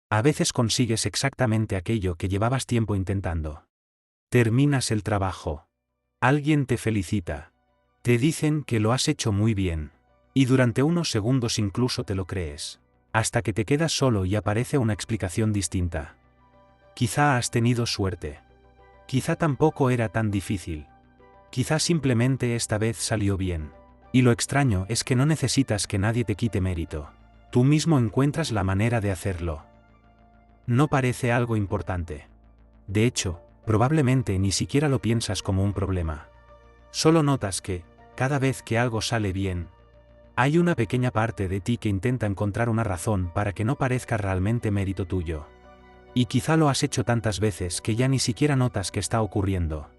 A veces consigues exactamente aquello que llevabas tiempo intentando. Terminas el trabajo. Alguien te felicita. Te dicen que lo has hecho muy bien. Y durante unos segundos incluso te lo crees. Hasta que te quedas solo y aparece una explicación distinta. Quizá has tenido suerte. Quizá tampoco era tan difícil. Quizá simplemente esta vez salió bien. Y lo extraño es que no necesitas que nadie te quite mérito. Tú mismo encuentras la manera de hacerlo. No parece algo importante. De hecho, probablemente ni siquiera lo piensas como un problema. Solo notas que, cada vez que algo sale bien, hay una pequeña parte de ti que intenta encontrar una razón para que no parezca realmente mérito tuyo. Y quizá lo has hecho tantas veces que ya ni siquiera notas que está ocurriendo.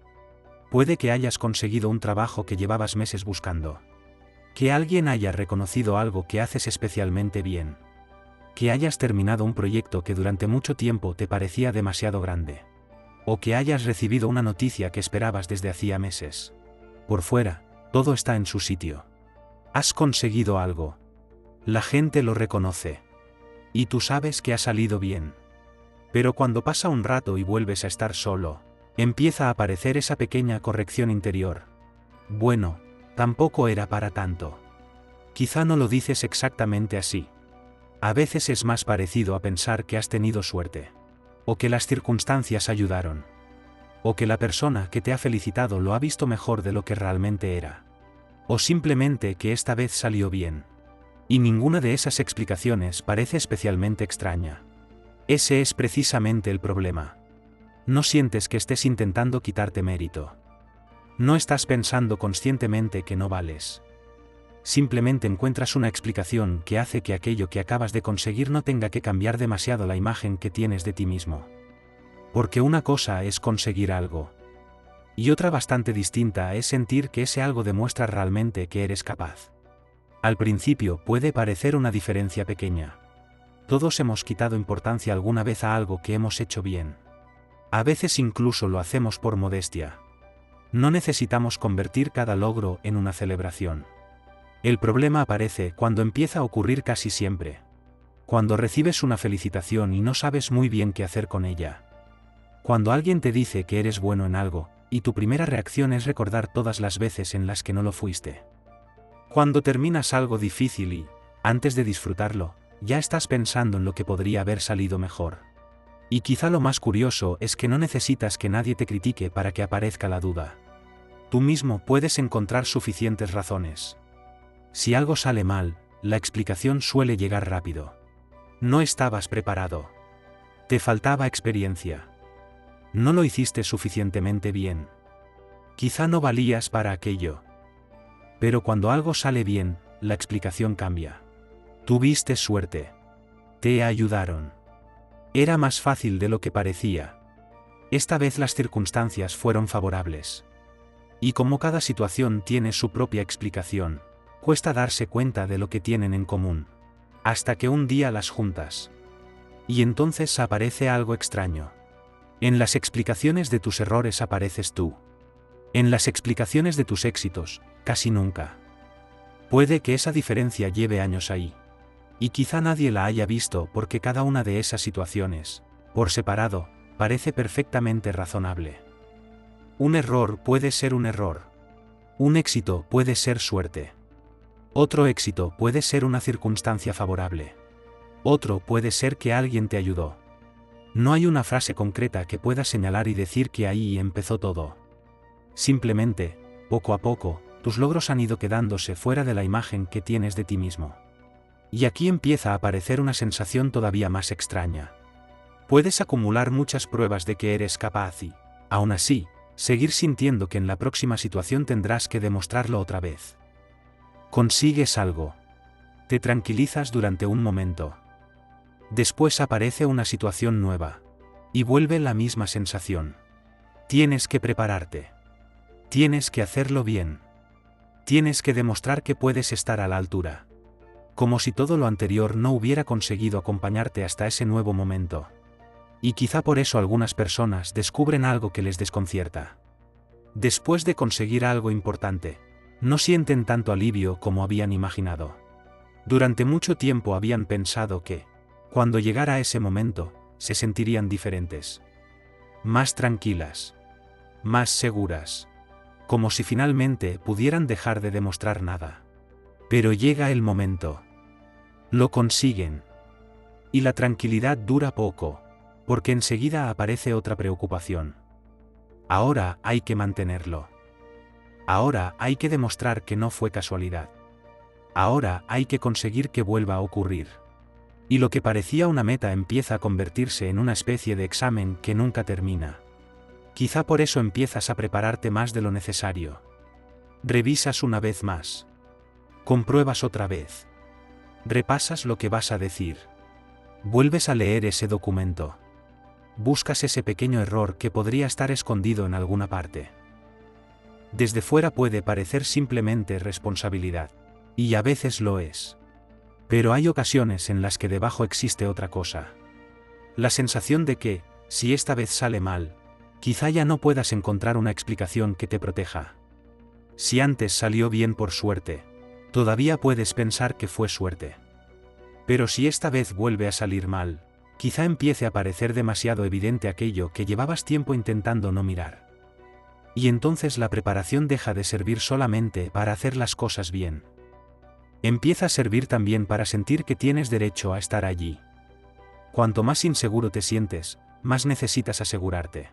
Puede que hayas conseguido un trabajo que llevabas meses buscando. Que alguien haya reconocido algo que haces especialmente bien. Que hayas terminado un proyecto que durante mucho tiempo te parecía demasiado grande. O que hayas recibido una noticia que esperabas desde hacía meses. Por fuera, todo está en su sitio. Has conseguido algo. La gente lo reconoce. Y tú sabes que ha salido bien. Pero cuando pasa un rato y vuelves a estar solo, empieza a aparecer esa pequeña corrección interior. Bueno, tampoco era para tanto. Quizá no lo dices exactamente así. A veces es más parecido a pensar que has tenido suerte. O que las circunstancias ayudaron. O que la persona que te ha felicitado lo ha visto mejor de lo que realmente era. O simplemente que esta vez salió bien. Y ninguna de esas explicaciones parece especialmente extraña. Ese es precisamente el problema. No sientes que estés intentando quitarte mérito. No estás pensando conscientemente que no vales. Simplemente encuentras una explicación que hace que aquello que acabas de conseguir no tenga que cambiar demasiado la imagen que tienes de ti mismo. Porque una cosa es conseguir algo. Y otra bastante distinta es sentir que ese algo demuestra realmente que eres capaz. Al principio puede parecer una diferencia pequeña. Todos hemos quitado importancia alguna vez a algo que hemos hecho bien. A veces incluso lo hacemos por modestia. No necesitamos convertir cada logro en una celebración. El problema aparece cuando empieza a ocurrir casi siempre. Cuando recibes una felicitación y no sabes muy bien qué hacer con ella. Cuando alguien te dice que eres bueno en algo, y tu primera reacción es recordar todas las veces en las que no lo fuiste. Cuando terminas algo difícil y, antes de disfrutarlo, ya estás pensando en lo que podría haber salido mejor. Y quizá lo más curioso es que no necesitas que nadie te critique para que aparezca la duda. Tú mismo puedes encontrar suficientes razones. Si algo sale mal, la explicación suele llegar rápido. No estabas preparado. Te faltaba experiencia. No lo hiciste suficientemente bien. Quizá no valías para aquello. Pero cuando algo sale bien, la explicación cambia. Tuviste suerte. Te ayudaron. Era más fácil de lo que parecía. Esta vez las circunstancias fueron favorables. Y como cada situación tiene su propia explicación, cuesta darse cuenta de lo que tienen en común. Hasta que un día las juntas. Y entonces aparece algo extraño. En las explicaciones de tus errores apareces tú. En las explicaciones de tus éxitos, casi nunca. Puede que esa diferencia lleve años ahí. Y quizá nadie la haya visto porque cada una de esas situaciones, por separado, parece perfectamente razonable. Un error puede ser un error. Un éxito puede ser suerte. Otro éxito puede ser una circunstancia favorable. Otro puede ser que alguien te ayudó. No hay una frase concreta que pueda señalar y decir que ahí empezó todo. Simplemente, poco a poco, tus logros han ido quedándose fuera de la imagen que tienes de ti mismo. Y aquí empieza a aparecer una sensación todavía más extraña. Puedes acumular muchas pruebas de que eres capaz y, aún así, seguir sintiendo que en la próxima situación tendrás que demostrarlo otra vez. Consigues algo. Te tranquilizas durante un momento. Después aparece una situación nueva. Y vuelve la misma sensación. Tienes que prepararte. Tienes que hacerlo bien. Tienes que demostrar que puedes estar a la altura. Como si todo lo anterior no hubiera conseguido acompañarte hasta ese nuevo momento. Y quizá por eso algunas personas descubren algo que les desconcierta. Después de conseguir algo importante, no sienten tanto alivio como habían imaginado. Durante mucho tiempo habían pensado que, Cuando llegara ese momento, se sentirían diferentes. Más tranquilas. Más seguras. Como si finalmente pudieran dejar de demostrar nada. Pero llega el momento. Lo consiguen. Y la tranquilidad dura poco, porque enseguida aparece otra preocupación. Ahora hay que mantenerlo. Ahora hay que demostrar que no fue casualidad. Ahora hay que conseguir que vuelva a ocurrir. Y lo que parecía una meta empieza a convertirse en una especie de examen que nunca termina. Quizá por eso empiezas a prepararte más de lo necesario. Revisas una vez más. Compruebas otra vez. Repasas lo que vas a decir. Vuelves a leer ese documento. Buscas ese pequeño error que podría estar escondido en alguna parte. Desde fuera puede parecer simplemente responsabilidad. Y a veces lo es. Pero hay ocasiones en las que debajo existe otra cosa. La sensación de que, si esta vez sale mal, quizá ya no puedas encontrar una explicación que te proteja. Si antes salió bien por suerte, todavía puedes pensar que fue suerte. Pero si esta vez vuelve a salir mal, quizá empiece a parecer demasiado evidente aquello que llevabas tiempo intentando no mirar. Y entonces la preparación deja de servir solamente para hacer las cosas bien. Empieza a servir también para sentir que tienes derecho a estar allí. Cuanto más inseguro te sientes, más necesitas asegurarte.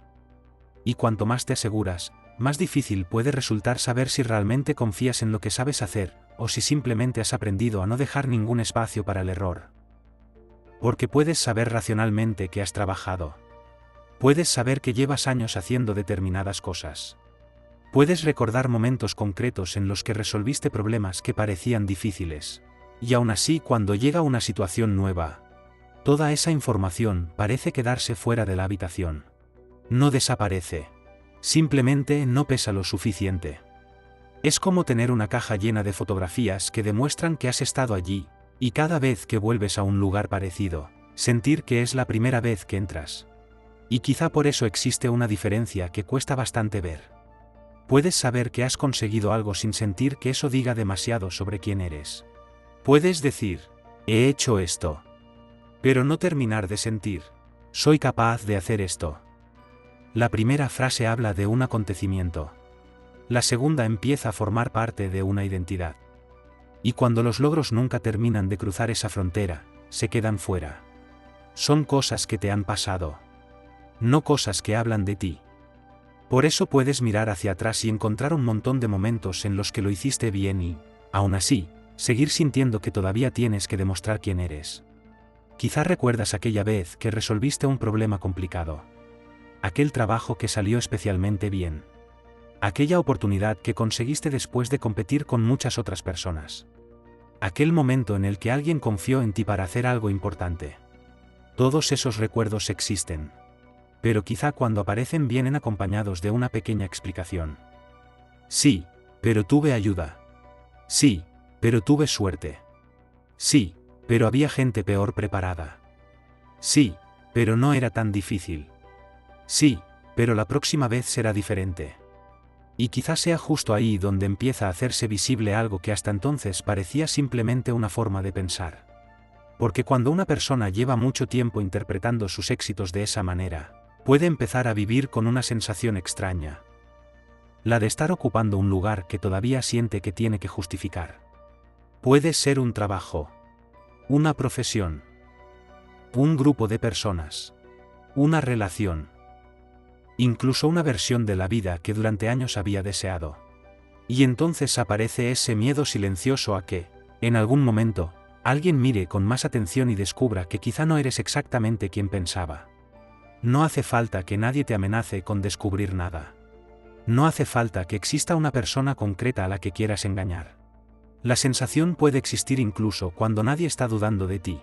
Y cuanto más te aseguras, más difícil puede resultar saber si realmente confías en lo que sabes hacer, o si simplemente has aprendido a no dejar ningún espacio para el error. Porque puedes saber racionalmente que has trabajado. Puedes saber que llevas años haciendo determinadas cosas. Puedes recordar momentos concretos en los que resolviste problemas que parecían difíciles. Y aún así, cuando llega una situación nueva, toda esa información parece quedarse fuera de la habitación. No desaparece. Simplemente no pesa lo suficiente. Es como tener una caja llena de fotografías que demuestran que has estado allí, y cada vez que vuelves a un lugar parecido, sentir que es la primera vez que entras. Y quizá por eso existe una diferencia que cuesta bastante ver. Puedes saber que has conseguido algo sin sentir que eso diga demasiado sobre quién eres. Puedes decir, he hecho esto. Pero no terminar de sentir, soy capaz de hacer esto. La primera frase habla de un acontecimiento. La segunda empieza a formar parte de una identidad. Y cuando los logros nunca terminan de cruzar esa frontera, se quedan fuera. Son cosas que te han pasado. No cosas que hablan de ti. Por eso puedes mirar hacia atrás y encontrar un montón de momentos en los que lo hiciste bien y, aún así, seguir sintiendo que todavía tienes que demostrar quién eres. Quizá recuerdas aquella vez que resolviste un problema complicado. Aquel trabajo que salió especialmente bien. Aquella oportunidad que conseguiste después de competir con muchas otras personas. Aquel momento en el que alguien confió en ti para hacer algo importante. Todos esos recuerdos existen. Pero quizá cuando aparecen vienen acompañados de una pequeña explicación. Sí, pero tuve ayuda. Sí, pero tuve suerte. Sí, pero había gente peor preparada. Sí, pero no era tan difícil. Sí, pero la próxima vez será diferente. Y quizás sea justo ahí donde empieza a hacerse visible algo que hasta entonces parecía simplemente una forma de pensar. Porque cuando una persona lleva mucho tiempo interpretando sus éxitos de esa manera, puede empezar a vivir con una sensación extraña. La de estar ocupando un lugar que todavía siente que tiene que justificar. Puede ser un trabajo, una profesión, un grupo de personas, una relación, incluso una versión de la vida que durante años había deseado. Y entonces aparece ese miedo silencioso a que, en algún momento, alguien mire con más atención y descubra que quizá no eres exactamente quien pensaba. No hace falta que nadie te amenace con descubrir nada. No hace falta que exista una persona concreta a la que quieras engañar. La sensación puede existir incluso cuando nadie está dudando de ti.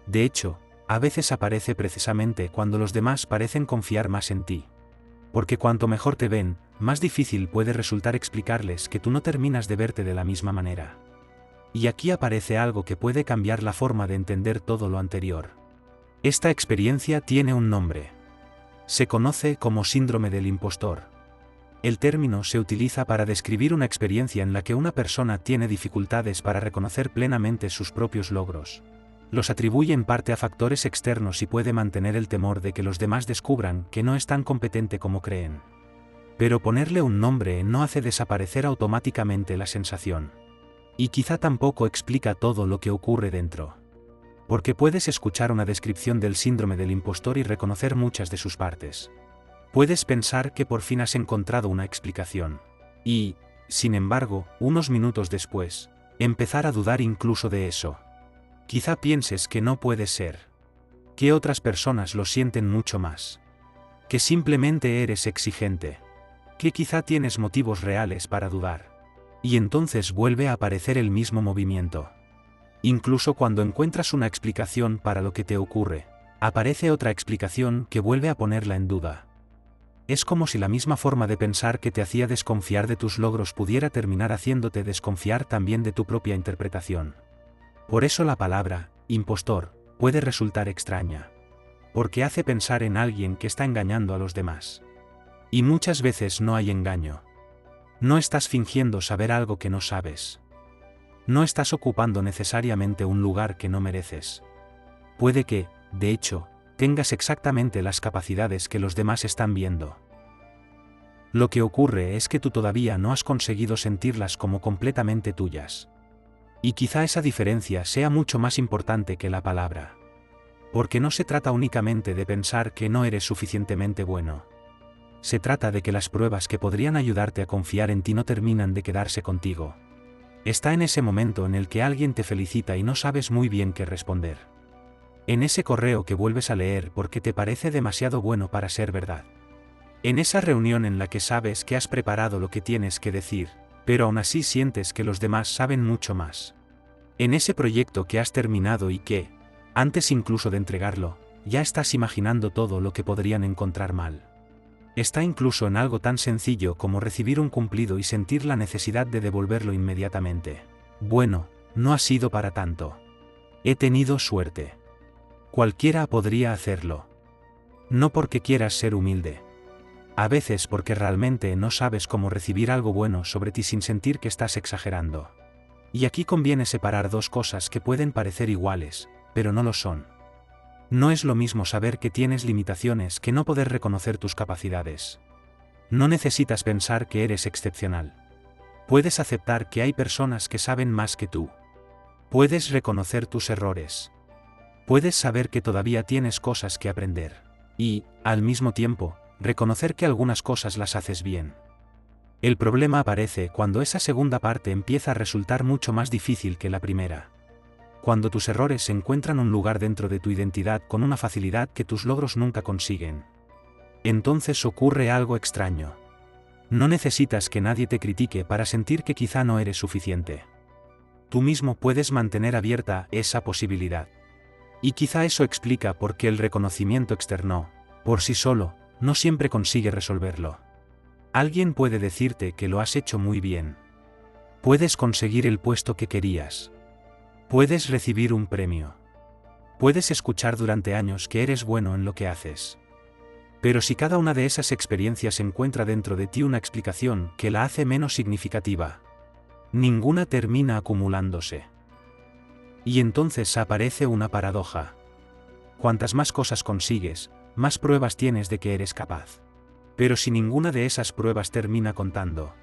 De hecho, a veces aparece precisamente cuando los demás parecen confiar más en ti. Porque cuanto mejor te ven, más difícil puede resultar explicarles que tú no terminas de verte de la misma manera. Y aquí aparece algo que puede cambiar la forma de entender todo lo anterior. Esta experiencia tiene un nombre. Se conoce como síndrome del impostor. El término se utiliza para describir una experiencia en la que una persona tiene dificultades para reconocer plenamente sus propios logros. Los atribuye en parte a factores externos y puede mantener el temor de que los demás descubran que no es tan competente como creen. Pero ponerle un nombre no hace desaparecer automáticamente la sensación. Y quizá tampoco explica todo lo que ocurre dentro. Porque puedes escuchar una descripción del síndrome del impostor y reconocer muchas de sus partes. Puedes pensar que por fin has encontrado una explicación. Y, sin embargo, unos minutos después, empezar a dudar incluso de eso. Quizá pienses que no puede ser. Que otras personas lo sienten mucho más. Que simplemente eres exigente. Que quizá tienes motivos reales para dudar. Y entonces vuelve a aparecer el mismo movimiento. Incluso cuando encuentras una explicación para lo que te ocurre, aparece otra explicación que vuelve a ponerla en duda. Es como si la misma forma de pensar que te hacía desconfiar de tus logros pudiera terminar haciéndote desconfiar también de tu propia interpretación. Por eso la palabra, impostor, puede resultar extraña. Porque hace pensar en alguien que está engañando a los demás. Y muchas veces no hay engaño. No estás fingiendo saber algo que no sabes. No estás ocupando necesariamente un lugar que no mereces. Puede que, de hecho, tengas exactamente las capacidades que los demás están viendo. Lo que ocurre es que tú todavía no has conseguido sentirlas como completamente tuyas. Y quizá esa diferencia sea mucho más importante que la palabra. Porque no se trata únicamente de pensar que no eres suficientemente bueno. Se trata de que las pruebas que podrían ayudarte a confiar en ti no terminan de quedarse contigo. Está en ese momento en el que alguien te felicita y no sabes muy bien qué responder. En ese correo que vuelves a leer porque te parece demasiado bueno para ser verdad. En esa reunión en la que sabes que has preparado lo que tienes que decir, pero aún así sientes que los demás saben mucho más. En ese proyecto que has terminado y que, antes incluso de entregarlo, ya estás imaginando todo lo que podrían encontrar mal. Está incluso en algo tan sencillo como recibir un cumplido y sentir la necesidad de devolverlo inmediatamente. Bueno, no ha sido para tanto. He tenido suerte. Cualquiera podría hacerlo. No porque quieras ser humilde. A veces porque realmente no sabes cómo recibir algo bueno sobre ti sin sentir que estás exagerando. Y aquí conviene separar dos cosas que pueden parecer iguales, pero no lo son. No es lo mismo saber que tienes limitaciones que no poder reconocer tus capacidades. No necesitas pensar que eres excepcional. Puedes aceptar que hay personas que saben más que tú. Puedes reconocer tus errores. Puedes saber que todavía tienes cosas que aprender. Y, al mismo tiempo, reconocer que algunas cosas las haces bien. El problema aparece cuando esa segunda parte empieza a resultar mucho más difícil que la primera. Cuando tus errores encuentran un lugar dentro de tu identidad con una facilidad que tus logros nunca consiguen. Entonces ocurre algo extraño. No necesitas que nadie te critique para sentir que quizá no eres suficiente. Tú mismo puedes mantener abierta esa posibilidad. Y quizá eso explica por qué el reconocimiento externo, por sí solo, no siempre consigue resolverlo. Alguien puede decirte que lo has hecho muy bien. Puedes conseguir el puesto que querías. Puedes recibir un premio. Puedes escuchar durante años que eres bueno en lo que haces. Pero si cada una de esas experiencias encuentra dentro de ti una explicación que la hace menos significativa, ninguna termina acumulándose. Y entonces aparece una paradoja. Cuantas más cosas consigues, más pruebas tienes de que eres capaz. Pero si ninguna de esas pruebas termina contando,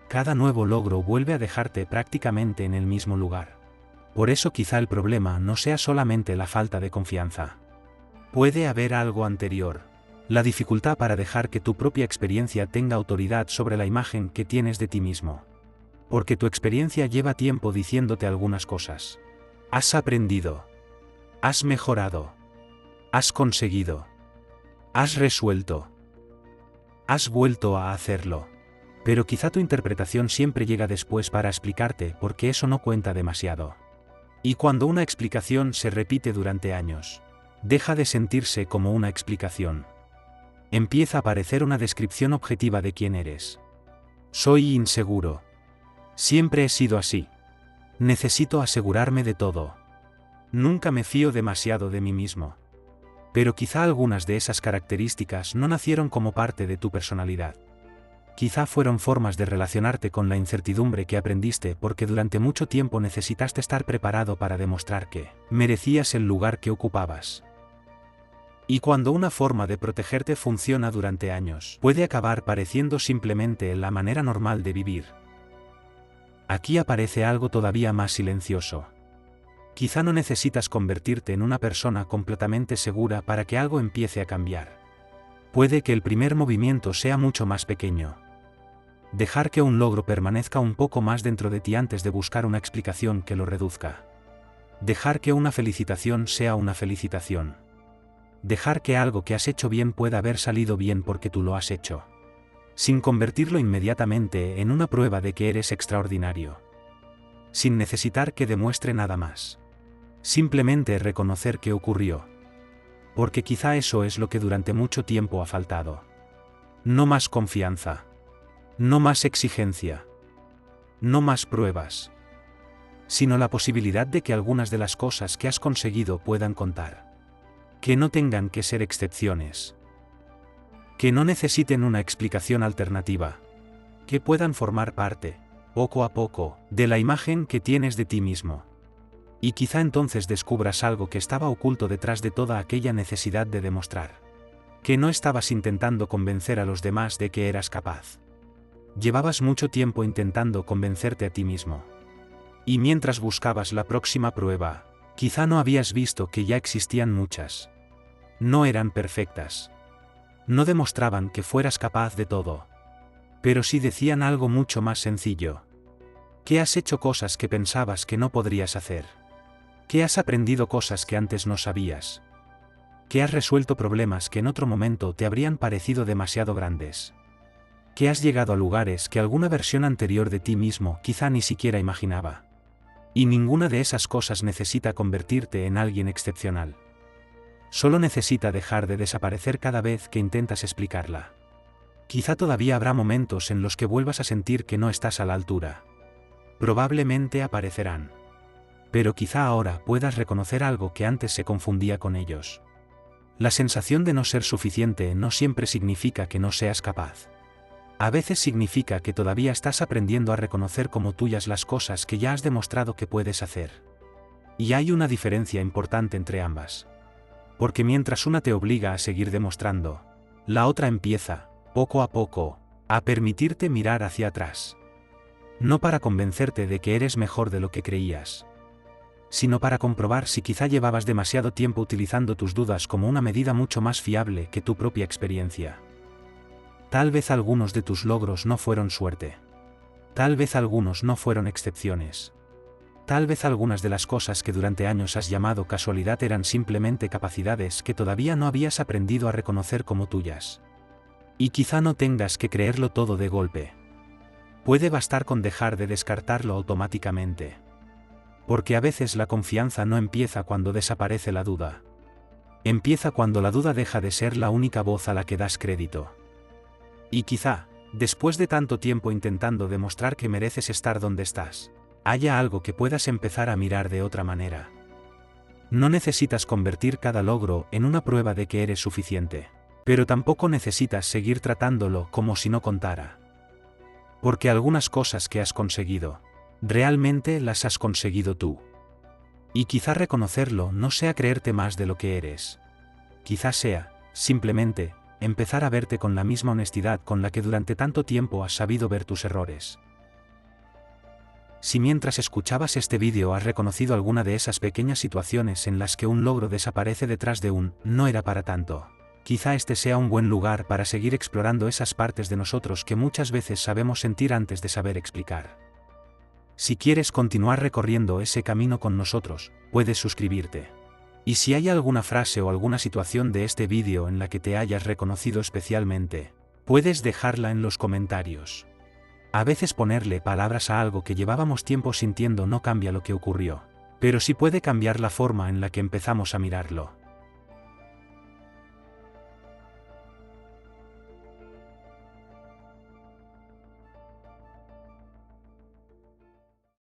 cada nuevo logro vuelve a dejarte prácticamente en el mismo lugar. Por eso quizá el problema no sea solamente la falta de confianza. Puede haber algo anterior, la dificultad para dejar que tu propia experiencia tenga autoridad sobre la imagen que tienes de ti mismo. Porque tu experiencia lleva tiempo diciéndote algunas cosas. Has aprendido. Has mejorado. Has conseguido. Has resuelto. Has vuelto a hacerlo. Pero quizá tu interpretación siempre llega después para explicarte por qué eso no cuenta demasiado. Y cuando una explicación se repite durante años, deja de sentirse como una explicación. Empieza a aparecer una descripción objetiva de quién eres. Soy inseguro. Siempre he sido así. Necesito asegurarme de todo. Nunca me fío demasiado de mí mismo. Pero quizá algunas de esas características no nacieron como parte de tu personalidad. Quizá fueron formas de relacionarte con la incertidumbre que aprendiste porque durante mucho tiempo necesitaste estar preparado para demostrar que merecías el lugar que ocupabas. Y cuando una forma de protegerte funciona durante años, puede acabar pareciendo simplemente la manera normal de vivir. Aquí aparece algo todavía más silencioso. Quizá no necesitas convertirte en una persona completamente segura para que algo empiece a cambiar. Puede que el primer movimiento sea mucho más pequeño. Dejar que un logro permanezca un poco más dentro de ti antes de buscar una explicación que lo reduzca. Dejar que una felicitación sea una felicitación. Dejar que algo que has hecho bien pueda haber salido bien porque tú lo has hecho. Sin convertirlo inmediatamente en una prueba de que eres extraordinario. Sin necesitar que demuestre nada más. Simplemente reconocer que ocurrió. Porque quizá eso es lo que durante mucho tiempo ha faltado. No más confianza. No más exigencia. No más pruebas. Sino la posibilidad de que algunas de las cosas que has conseguido puedan contar. Que no tengan que ser excepciones. Que no necesiten una explicación alternativa. Que puedan formar parte, poco a poco, de la imagen que tienes de ti mismo. Y quizá entonces descubras algo que estaba oculto detrás de toda aquella necesidad de demostrar. Que no estabas intentando convencer a los demás de que eras capaz. Llevabas mucho tiempo intentando convencerte a ti mismo. Y mientras buscabas la próxima prueba, quizá no habías visto que ya existían muchas. No eran perfectas. No demostraban que fueras capaz de todo. Pero sí decían algo mucho más sencillo. Que has hecho cosas que pensabas que no podrías hacer. Que has aprendido cosas que antes no sabías. Que has resuelto problemas que en otro momento te habrían parecido demasiado grandes. Que has llegado a lugares que alguna versión anterior de ti mismo quizá ni siquiera imaginaba. Y ninguna de esas cosas necesita convertirte en alguien excepcional. Solo necesita dejar de desaparecer cada vez que intentas explicarla. Quizá todavía habrá momentos en los que vuelvas a sentir que no estás a la altura. Probablemente aparecerán. Pero quizá ahora puedas reconocer algo que antes se confundía con ellos. La sensación de no ser suficiente no siempre significa que no seas capaz. A veces significa que todavía estás aprendiendo a reconocer como tuyas las cosas que ya has demostrado que puedes hacer. Y hay una diferencia importante entre ambas. Porque mientras una te obliga a seguir demostrando, la otra empieza, poco a poco, a permitirte mirar hacia atrás. No para convencerte de que eres mejor de lo que creías, sino para comprobar si quizá llevabas demasiado tiempo utilizando tus dudas como una medida mucho más fiable que tu propia experiencia. Tal vez algunos de tus logros no fueron suerte. Tal vez algunos no fueron excepciones. Tal vez algunas de las cosas que durante años has llamado casualidad eran simplemente capacidades que todavía no habías aprendido a reconocer como tuyas. Y quizá no tengas que creerlo todo de golpe. Puede bastar con dejar de descartarlo automáticamente. Porque a veces la confianza no empieza cuando desaparece la duda. Empieza cuando la duda deja de ser la única voz a la que das crédito. Y quizá, después de tanto tiempo intentando demostrar que mereces estar donde estás, haya algo que puedas empezar a mirar de otra manera. No necesitas convertir cada logro en una prueba de que eres suficiente, pero tampoco necesitas seguir tratándolo como si no contara. Porque algunas cosas que has conseguido, realmente las has conseguido tú. Y quizá reconocerlo no sea creerte más de lo que eres. Quizá sea, simplemente, empezar a verte con la misma honestidad con la que durante tanto tiempo has sabido ver tus errores. Si mientras escuchabas este vídeo has reconocido alguna de esas pequeñas situaciones en las que un logro desaparece detrás de un "no era para tanto", quizá este sea un buen lugar para seguir explorando esas partes de nosotros que muchas veces sabemos sentir antes de saber explicar. Si quieres continuar recorriendo ese camino con nosotros, puedes suscribirte. Y si hay alguna frase o alguna situación de este vídeo en la que te hayas reconocido especialmente, puedes dejarla en los comentarios. A veces ponerle palabras a algo que llevábamos tiempo sintiendo no cambia lo que ocurrió, pero sí puede cambiar la forma en la que empezamos a mirarlo.